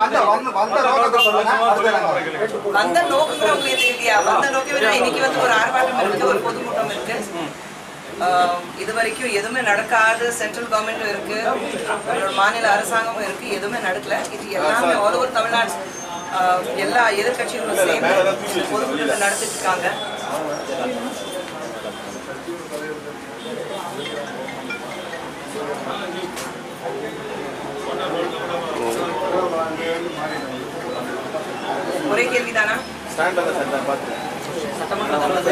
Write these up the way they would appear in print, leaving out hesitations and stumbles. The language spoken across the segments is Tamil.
வந்த நோக்கங்கள் உங்களுக்கு தெரியலையா? வந்த நோக்கம் இன்னைக்கு வந்து ஒரு ஆர்ப்பாட்டம் இருக்கு, ஒரு பொதுக்கூட்டம் இருக்கு. இது வரைக்கும் எதுவுமே நடக்காது. சென்ட்ரல் கவர்மெண்ட்டும் இருக்கு, மாநில அரசாங்கமும் இருக்கு, எதுவுமே நடக்கல. இது எல்லாமே ஆல் ஓவர் தமிழ்நாடு எல்லா எதிர்கட்சிகளும் சேர்ந்து பொதுக்கூட்டத்தை நடத்திட்டு இருக்காங்க. ஒரே கேள்விதானா? சட்டமன்றத்தில் வந்து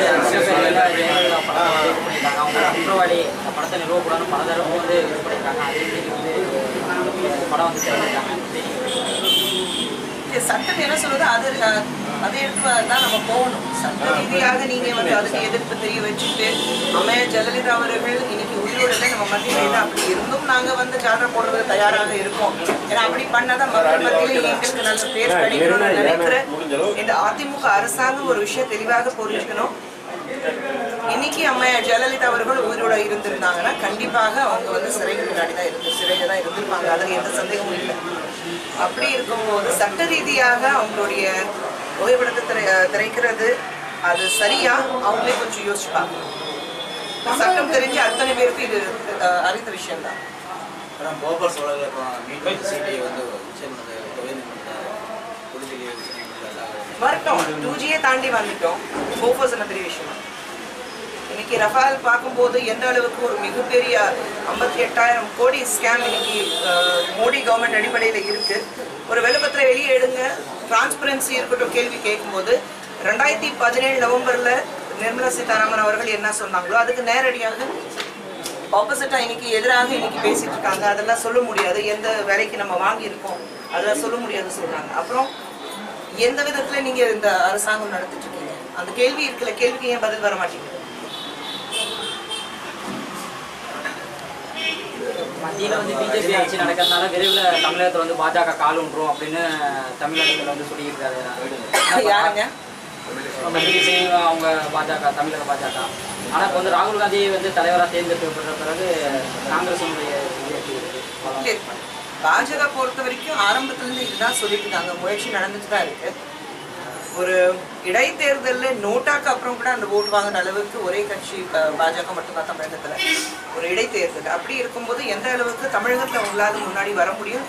குற்றவாளி படத்தை நிறுவக்கூடாதுன்னு பல தரப்பு வந்து இது பண்ணியிருக்காங்க. அதே வந்து படம் வந்து சேர்ந்துருக்காங்க. சட்டம் என்ன சொல்லுது அதை எடுத்து தான் நம்ம போகணும். சட்ட ரீதியாக நீங்க வந்து அதுக்கு எதிர்ப்பு தெரிய வச்சுட்டு அம்மையார் ஜெயலலிதா அவர்கள் இன்னைக்கு உயிரோட நம்ம மத்தியில அப்படி இருந்தும் நாங்க வந்து ஜாதா போடுறது தயாராக இருக்கோம். ஏன்னா அப்படி பண்ணாதான் மக்கள் மத்தியில எங்களுக்கு நல்ல பேர் கிடைக்கணும்னு நினைக்கிற இந்த அதிமுக அரசாங்கம் ஒரு விஷயம் தெளிவாக புரிஞ்சுக்கணும். இன்னைக்கு அம்மையார் ஜெயலலிதா அவர்கள் உயிரோட இருந்திருந்தாங்கன்னா கண்டிப்பாக அவங்க வந்து சிறையில தான் இருந்திருப்பாங்க. அதுல எந்த சந்தேகமும் இல்லை. அப்படி இருக்கும்போது சட்ட ரீதியாக அவங்களுடைய புகைப்படத்தை திரைக்கிறது அது சரியா அவங்களே கொஞ்சம் யோசிச்சுப்பாங்க. சட்டம் தெரிஞ்ச அத்தனை பேருக்கு இது அறிந்த விஷயம் தான். வரட்டும், 2G தாண்டி வந்துட்டோம். போஃபர்ஸ் என்ன பெரிய விஷயம். இன்னைக்கு ரஃபால் பார்க்கும்போது எந்த அளவுக்கு ஒரு மிகப்பெரிய 58,000 கோடி ஸ்கேம் இன்னைக்கு மோடி கவர்மெண்ட் அடிப்படையில் இருக்கு. ஒரு வெளுப்பத்திர வெளியே எடுங்க, டிரான்ஸ்பரன்சி இருக்கட்டும். கேள்வி கேட்கும்போது 2017 நவம்பர்ல நிர்மலா சீதாராமன் அவர்கள் என்ன சொன்னாங்களோ அதுக்கு நேரடியாக ஆப்போசிட்டா இன்னைக்கு எதிராக இன்னைக்கு பேசிட்டு இருக்காங்க. அதெல்லாம் சொல்ல முடியாது. எந்த வேலைக்கு நம்ம வாங்கியிருக்கோம் அதெல்லாம் சொல்ல முடியாது சொல்றாங்க. அப்புறம் எந்த விதத்துல நீங்க இந்த அரசாங்கம் நடத்திட்டு இருக்கீங்க? அந்த கேள்வி இருக்குல்ல, கேள்விக்கு ஏன் பதில் வர மாட்டேங்குது? மத்தியில் வந்து பிஜேபி ஆட்சி நடக்கிறதுனால விரைவில் தமிழகத்தில் வந்து பாஜக கால் ஒன்றும் அப்படின்னு தமிழகத்தில் வந்து சொல்லியிருக்காரு. யாருங்க? அவங்க பாஜக, தமிழக பாஜக. ஆனால் இப்போ வந்து ராகுல் காந்தி வந்து தலைவராக தேர்ந்தெடுக்கப்பட்ட பிறகு காங்கிரஸுடைய பாஜக பொறுத்த வரைக்கும் ஆரம்பத்திலிருந்து இதுதான் சொல்லிட்டு இருக்காங்க. முயற்சி நடந்துட்டு தான் இருக்கு. ஒரு இடைத்தேர்தலில் நோட்டாக்கு அப்புறம் கூட அந்த ஓட்டு வாங்குற அளவுக்கு ஒரே கட்சி பாஜக மட்டும்தான் தமிழகத்துல. ஒரு இடைத்தேர்தல் அப்படி இருக்கும்போது எந்த அளவுக்கு தமிழகத்துல உங்களால முன்னாடி வர முடியும்,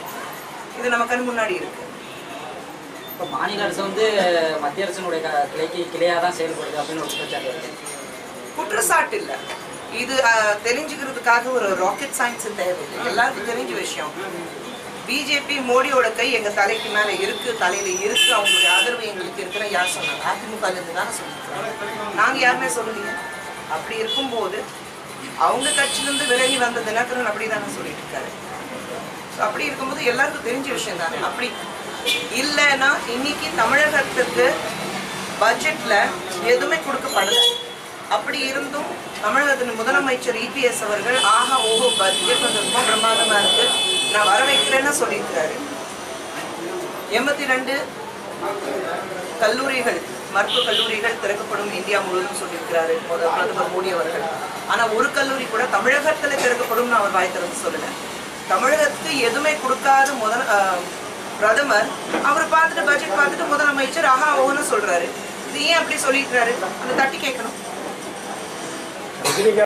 இது நம்ம கண் முன்னாடி இருக்கு. இப்போ மாநில அரசு வந்து மத்திய அரசினுடைய கிளையாக தான் செயல்படுது அப்படின்னு ஒரு குற்றச்சாட்டு இருக்கு. குற்றச்சாட்டு இல்லை, இது தெரிஞ்சுக்கிறதுக்காக ஒரு ராக்கெட் சயின்ஸ் தேவையில்லை. எல்லாருக்கும் தெரிஞ்ச விஷயம். பிஜேபி மோடியோட கை எங்க தலைக்கு மேல இருக்கு, தலையில இருக்கு, அவங்களுடைய ஆதரவு எங்களுக்கு இருக்கிற யார் சொன்னாங்க? அதிமுக இருந்து தானே சொல்லியிருக்காங்க. நாங்க யாருமே சொல்லலையே. அப்படி இருக்கும்போது அவங்க கட்சியிலிருந்து விலகி வந்த தினகரன் அப்படிதானே சொல்லிட்டு இருக்காரு. அப்படி இருக்கும்போது எல்லாருக்கும் தெரிஞ்ச விஷயம் தானே. அப்படி இல்லைன்னா இன்னைக்கு தமிழகத்துக்கு பட்ஜெட்ல எதுவுமே கொடுக்கப்படல. அப்படி இருந்தும் தமிழகத்தின் முதலமைச்சர் EPS அவர்கள் ஆஹா ஓஹோ பட்ஜெட் வந்து ரொம்ப பிரமாதமா இருக்கு, நான் வர வைக்கிறேன்னு சொல்லியிருக்கிறாரு. 82 கல்லூரிகள், மருத்துவ கல்லூரிகள் திறக்கப்படும் இந்தியா முழுவதும் சொல்லியிருக்கிறாரு பிரதமர் மோடி அவர்கள். ஆனா ஒரு கல்லூரி கூட தமிழகத்துல திறக்கப்படும் அவர் வாய் திறந்து சொல்லல. தமிழகத்துக்கு எதுவுமே கொடுக்காத பிரதமர் அவர் பார்த்துட்டு பட்ஜெட் பார்த்துட்டு முதலமைச்சர் ஆஹா ஓஹோன்னு சொல்றாரு. இது ஏன் அப்படி சொல்லியிருக்கிறாரு? அதை தட்டி கேட்கணும்.